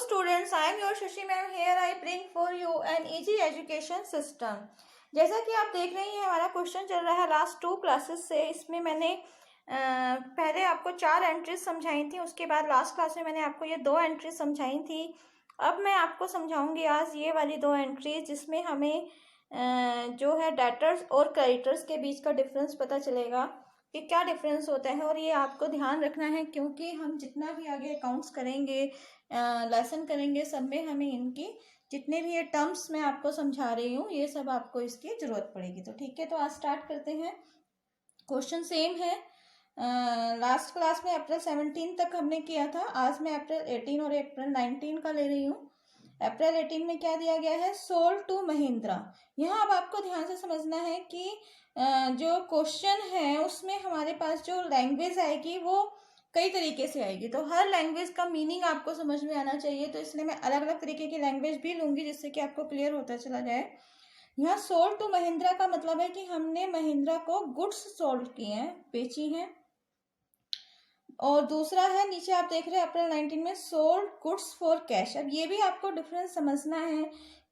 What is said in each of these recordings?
students, I am your Shashi ma'am. Here I bring for you an easy education system. जैसा कि आप देख रही हैं हमारा क्वेश्चन चल रहा है लास्ट 2 क्लासेस से। इसमें मैंने पहले आपको 4 एंट्रीज समझाई थी, उसके बाद लास्ट क्लास में मैंने आपको ये 2 एंट्रीज समझाई थी। अब मैं आपको समझाऊंगी आज ये वाली 2 एंट्रीज, जिसमें हमें जो है डेटर्स और क्रेडिटर्स के बीच का डिफरेंस पता चलेगा कि क्या डिफरेंस होता है। और ये आपको ध्यान रखना है क्योंकि हम जितना भी आगे अकाउंट्स करेंगे, लेसन करेंगे, सब में हमें इनकी जितने भी ये टर्म्स मैं आपको समझा रही हूँ ये सब आपको इसकी ज़रूरत पड़ेगी। तो ठीक है, तो आज स्टार्ट करते हैं। क्वेश्चन सेम है, लास्ट क्लास में अप्रैल 17 तक हमने किया था। आज मैं अप्रैल 18 और अप्रैल 19 का ले रही हूँ। अप्रैल 18 में क्या दिया गया है, सोल्ड टू महिंद्रा। यहाँ अब आपको ध्यान से समझना है कि जो क्वेश्चन है उसमें हमारे पास जो लैंग्वेज आएगी वो कई तरीके से आएगी, तो हर लैंग्वेज का मीनिंग आपको समझ में आना चाहिए। तो इसलिए मैं अलग अलग तरीके की लैंग्वेज भी लूँगी जिससे कि आपको क्लियर होता चला जाए। यहाँ सोल्ड टू महिंद्रा का मतलब है कि हमने महिंद्रा को गुड्स सोल्ड किए हैं, बेची हैं। और दूसरा है, नीचे आप देख रहे हैं अप्रैल 19 में सोल्ड गुड्स फॉर कैश। अब ये भी आपको डिफरेंस समझना है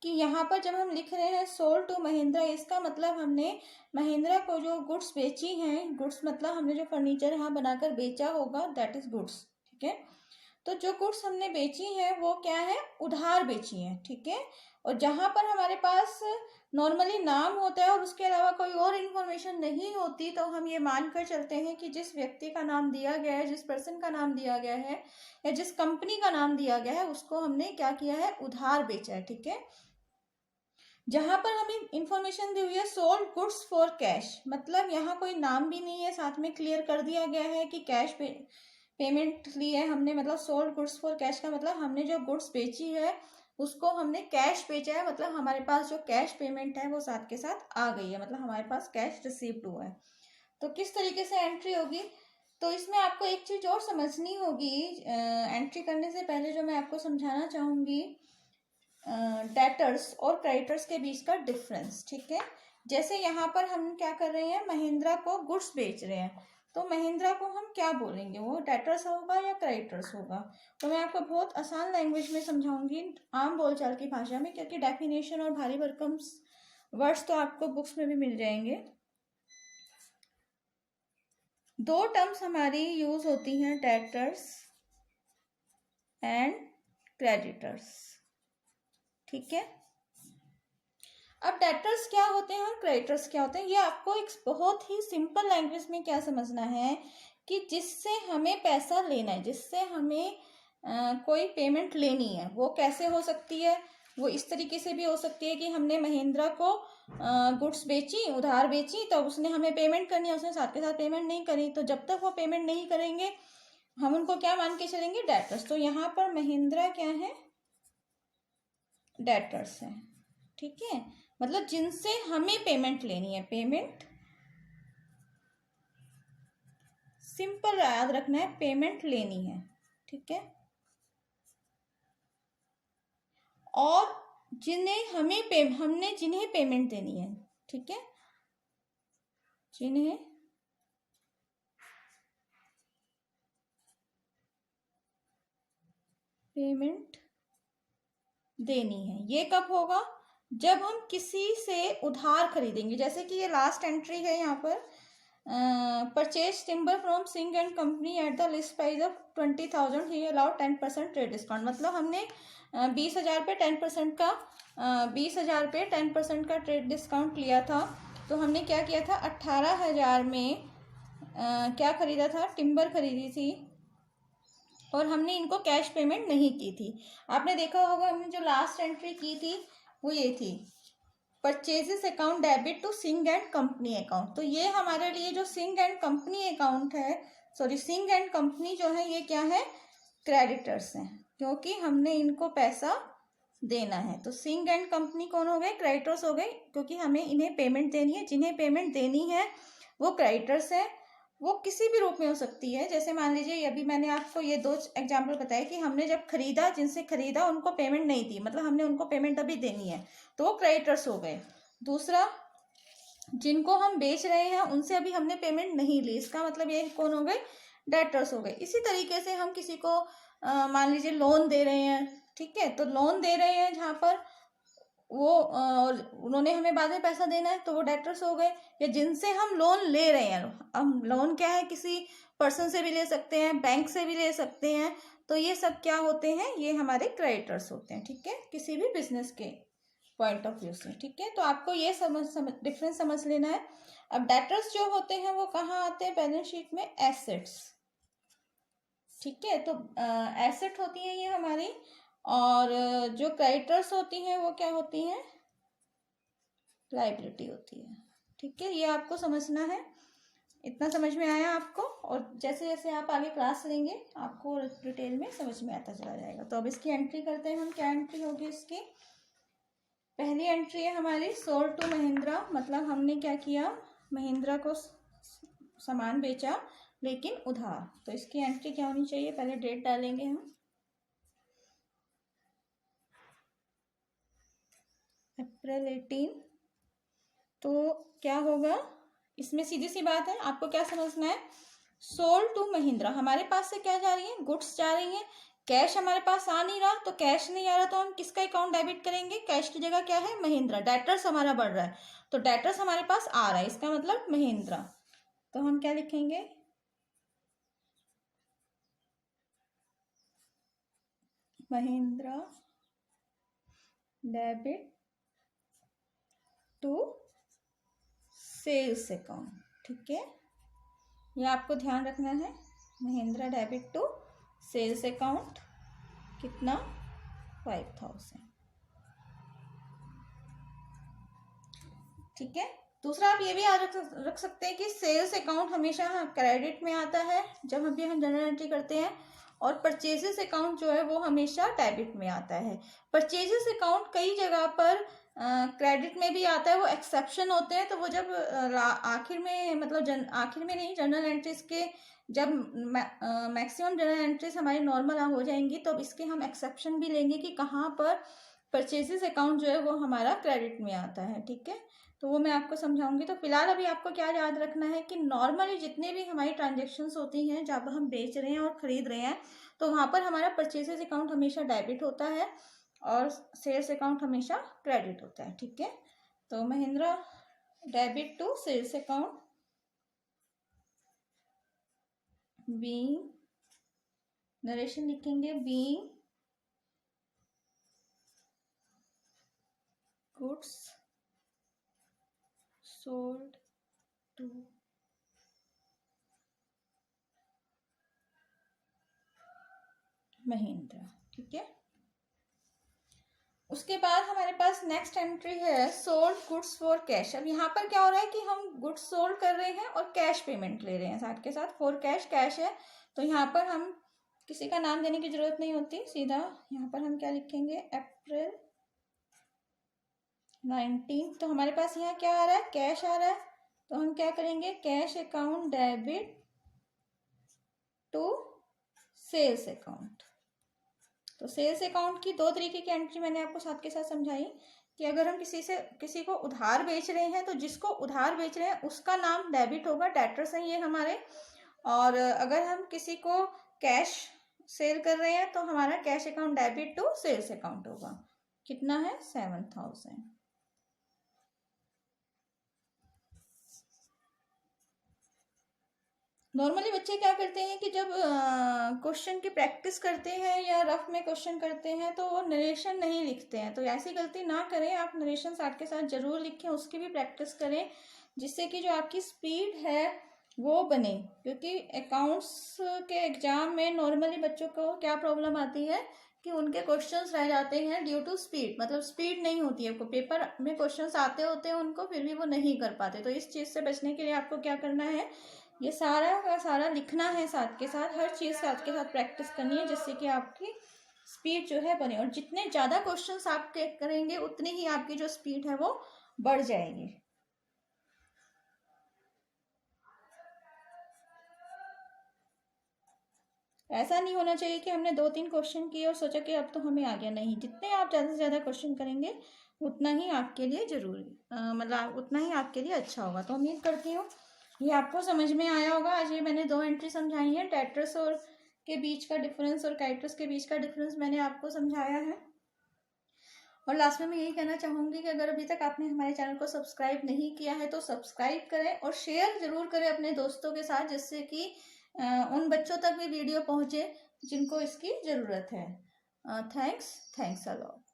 कि यहाँ पर जब हम लिख रहे हैं सोल्ड टू महिंद्रा, इसका मतलब हमने महिंद्रा को जो गुड्स बेची हैं, गुड्स मतलब हमने जो फर्नीचर यहाँ बनाकर बेचा होगा, दैट इज गुड्स। ठीक है, तो जो गुड्स हमने बेची हैं वो क्या है, उधार बेची हैं। ठीक है, और जहाँ पर हमारे पास नॉर्मली नाम होता है और उसके अलावा कोई और इन्फॉर्मेशन नहीं होती, तो हम ये मानकर चलते हैं कि जिस व्यक्ति का नाम दिया गया है, जिस पर्सन का नाम दिया गया है या जिस कंपनी का नाम दिया गया है, उसको हमने क्या किया है, उधार बेचा है। ठीक है, जहाँ पर हमें इंफॉर्मेशन दी हुई है सोल्ड गुड्स फॉर कैश, मतलब यहाँ कोई नाम भी नहीं है, साथ में क्लियर कर दिया गया है कि कैश पेमेंट ली है हमने। मतलब सोल्ड गुड्स फॉर कैश का मतलब हमने जो गुड्स बेची है उसको हमने कैश बेचा है, मतलब हमारे पास जो कैश पेमेंट है वो साथ के साथ आ गई है, मतलब हमारे पास कैश रिसीव्ड हुआ है। तो किस तरीके से एंट्री होगी, तो इसमें आपको एक चीज़ और समझनी होगी। एंट्री करने से पहले जो मैं आपको समझाना चाहूँगी, डेटर्स और क्रेडिटर्स के बीच का डिफरेंस। ठीक है, जैसे यहाँ पर हम क्या कर रहे हैं, महिंद्रा को गुड्स बेच रहे हैं, तो महिंद्रा को हम क्या बोलेंगे, वो डेटर्स होगा या क्रेडिटर्स होगा। तो मैं आपको बहुत आसान लैंग्वेज में समझाऊंगी, आम बोलचाल की भाषा में, क्योंकि डेफिनेशन और भारी भरकम वर्ड्स तो आपको बुक्स में भी मिल जाएंगे। 2 टर्म्स हमारी यूज होती हैं, डेटर्स एंड क्रेडिटर्स। ठीक है, अब डेटर्स क्या होते हैं और क्रेडिटर्स क्या होते हैं, ये आपको एक बहुत ही सिंपल लैंग्वेज में क्या समझना है कि जिससे हमें पैसा लेना है, जिससे हमें कोई पेमेंट लेनी है, वो कैसे हो सकती है, वो इस तरीके से भी हो सकती है कि हमने महिंद्रा को गुड्स बेची, उधार बेची, तो उसने हमें पेमेंट करनी है, उसने साथ के साथ पेमेंट नहीं करी, तो जब तक वो पेमेंट नहीं करेंगे हम उनको क्या मान के चलेंगे, डेटर्स। तो यहाँ पर महिंद्रा क्या है, डेटर्स है। ठीक है, मतलब जिनसे हमें पेमेंट लेनी है, पेमेंट सिंपल याद रखना है, पेमेंट लेनी है। ठीक है, और हमने जिन्हें पेमेंट देनी है। ठीक है, जिन्हें पेमेंट देनी है, ये कब होगा, जब हम किसी से उधार खरीदेंगे। जैसे कि ये लास्ट एंट्री है यहाँ पर, purchase timber from Singh and company at the list price of 20,000 he allowed 10% trade discount. मतलब हमने 20,000 पे 10% का 20,000 पे 10% का ट्रेड डिस्काउंट लिया था। तो हमने क्या किया था, 18,000 में क्या खरीदा था, टिम्बर खरीदी थी, और हमने इनको कैश पेमेंट नहीं की थी। आपने देखा होगा हमने जो लास्ट एंट्री की थी वो ये थी, purchases account debit to Singh and company account. तो ये हमारे लिए जो सिंह एंड कंपनी अकाउंट है, सॉरी सिंह एंड कंपनी जो है, ये क्या है, क्रेडिटर्स हैं, क्योंकि हमने इनको पैसा देना है। तो सिंह एंड कंपनी कौन हो गए, क्रेडिटर्स हो गए, क्योंकि हमें इन्हें पेमेंट देनी है। जिन्हें पेमेंट देनी है वो क्रेडिटर्स है। वो किसी भी रूप में हो सकती है, जैसे मान लीजिए अभी मैंने आपको ये 2 एग्जाम्पल बताए कि हमने जब खरीदा, जिनसे खरीदा उनको पेमेंट नहीं दी, मतलब हमने उनको पेमेंट अभी देनी है, तो वो क्रेडिटर्स हो गए। दूसरा, जिनको हम बेच रहे हैं उनसे अभी हमने पेमेंट नहीं ली, इसका मतलब ये कौन हो गए, डेटर्स हो गए। इसी तरीके से हम किसी को मान लीजिए लोन दे रहे हैं, ठीक है। तो लोन दे रहे हैं जहाँ पर वो उन्होंने हमें बाद में पैसा देना है, तो वो डेटर्स हो गए। या जिनसे हम लोन ले रहे हैं, हम लोन क्या है, किसी पर्सन से भी ले सकते हैं, बैंक से भी ले सकते हैं, तो ये सब क्या होते हैं, ये हमारे क्रेडिटर्स होते हैं। ठीक है, किसी भी बिजनेस के पॉइंट ऑफ व्यू से। ठीक है, तो आपको ये डिफरेंस समझ लेना है। अब डेटर्स जो होते हैं वो कहाँ आते हैं बैलेंस शीट में, एसेट्स। ठीक है, तो एसेट होती है ये हमारी, और जो क्रेडिटर्स होती हैं वो क्या होती हैं, लाइबिलिटी होती है। ठीक है, ये आपको समझना है। इतना समझ में आया आपको? और जैसे जैसे आप आगे क्लास लेंगे आपको डिटेल में समझ में आता चला जाएगा। तो अब इसकी एंट्री करते हैं हम। क्या एंट्री होगी इसकी? पहली एंट्री है हमारी सोल्ड टू महिंद्रा, मतलब हमने क्या किया, महिंद्रा को सामान बेचा लेकिन उधार। तो इसकी एंट्री क्या होनी चाहिए, पहले डेट डालेंगे हम, अप्रैल 18। तो क्या होगा इसमें, सीधी सी बात है, आपको क्या समझना है, सोल्ड टू महिंद्रा, हमारे पास से क्या जा रही है, गुड्स जा रही है, कैश हमारे पास आ नहीं रहा। तो कैश नहीं आ रहा तो हम किसका अकाउंट डेबिट करेंगे, कैश की जगह क्या है, महिंद्रा। डेटर्स हमारा बढ़ रहा है, तो डेटर्स हमारे पास आ रहा है, इसका मतलब महिंद्रा। तो हम क्या लिखेंगे, Mahindra debit to sales account. ठीक है, ये आपको ध्यान रखना है, Mahindra debit to sales account, कितना, 5000। ठीक है, दूसरा आप ये भी याद रख सकते हैं कि सेल्स अकाउंट हमेशा क्रेडिट में आता है जब हम जनरल एंट्री करते हैं, और परचेजेस अकाउंट जो है वो हमेशा डेबिट में आता है। परचेजेस अकाउंट कई जगह पर क्रेडिट में भी आता है, वो एक्सेप्शन होते हैं। तो वो जब आखिर में, मतलब आखिर में नहीं, जनरल एंट्रीज के जब मैक्सिमम जनरल एंट्रीज हमारी नॉर्मल हो जाएंगी तो अब इसके हम एक्सेप्शन भी लेंगे कि कहाँ पर परचेजेस अकाउंट जो है वो हमारा क्रेडिट में आता है। ठीक है, तो वो मैं आपको समझाऊंगी। तो फिलहाल अभी आपको क्या याद रखना है कि नॉर्मली जितने भी हमारी ट्रांजेक्शन्स होती हैं, जब हम बेच रहे हैं और खरीद रहे हैं, तो वहाँ पर हमारा परचेजेस अकाउंट हमेशा डेबिट होता है और सेल्स अकाउंट हमेशा क्रेडिट होता है। ठीक है, तो Mahindra debit to sales account being, narration लिखेंगे, being goods sold to Mahindra. ठीक है, उसके बाद हमारे पास नेक्स्ट एंट्री है सोल्ड गुड्स फॉर कैश। अब यहाँ पर क्या हो रहा है कि हम गुड्स सोल्ड कर रहे हैं और कैश पेमेंट ले रहे हैं साथ के साथ, फॉर कैश, कैश है। तो यहाँ पर हम किसी का नाम देने की जरूरत नहीं होती, सीधा यहाँ पर हम क्या लिखेंगे, अप्रैल 19। तो हमारे पास यहाँ क्या आ रहा है, कैश आ रहा है, तो हम क्या करेंगे, cash account debit to sales account. तो सेल्स अकाउंट की दो तरीके की एंट्री मैंने आपको साथ के साथ समझाई कि अगर हम किसी को उधार बेच रहे हैं तो जिसको उधार बेच रहे हैं उसका नाम डेबिट होगा, डेटर्स हैं ये हमारे। और अगर हम किसी को कैश सेल कर रहे हैं तो हमारा cash account debit to sales account होगा, कितना है, 7000। नॉर्मली बच्चे क्या करते हैं कि जब क्वेश्चन की प्रैक्टिस करते हैं या रफ में क्वेश्चन करते हैं तो वो नरेशन नहीं लिखते हैं। तो ऐसी गलती ना करें, आप नरेशन साथ के साथ जरूर लिखें, उसकी भी प्रैक्टिस करें, जिससे कि जो आपकी स्पीड है वो बने। क्योंकि अकाउंट्स के एग्जाम में नॉर्मली बच्चों को क्या प्रॉब्लम आती है कि उनके क्वेश्चंस रह जाते हैं ड्यू टू स्पीड, मतलब स्पीड नहीं होती है, पेपर में क्वेश्चंस आते होते हैं उनको, फिर भी वो नहीं कर पाते। तो इस चीज़ से बचने के लिए आपको क्या करना है, ये सारा का सारा लिखना है साथ के साथ, हर चीज़ साथ के साथ प्रैक्टिस करनी है, जिससे कि आपकी स्पीड जो है बने। और जितने ज़्यादा क्वेश्चंस आप करेंगे उतनी ही आपकी जो स्पीड है वो बढ़ जाएगी। ऐसा नहीं होना चाहिए कि हमने 2-3 क्वेश्चन किए और सोचा कि अब तो हमें आ गया। नहीं, जितने आप ज़्यादा से ज़्यादा क्वेश्चन करेंगे उतना ही आपके लिए जरूरी, मतलब उतना ही आपके लिए अच्छा होगा। तो उम्मीद करती हूँ ये आपको समझ में आया होगा। आज ये मैंने 2 एंट्री समझाई हैं, डेटर्स और के बीच का डिफरेंस और कैरेक्टर्स के बीच का डिफरेंस मैंने आपको समझाया है। और लास्ट में मैं यही कहना चाहूँगी कि अगर अभी तक आपने हमारे चैनल को सब्सक्राइब नहीं किया है तो सब्सक्राइब करें और शेयर ज़रूर करें अपने दोस्तों के साथ, जिससे कि उन बच्चों तक भी वीडियो पहुँचे जिनको इसकी ज़रूरत है। Thanks a lot.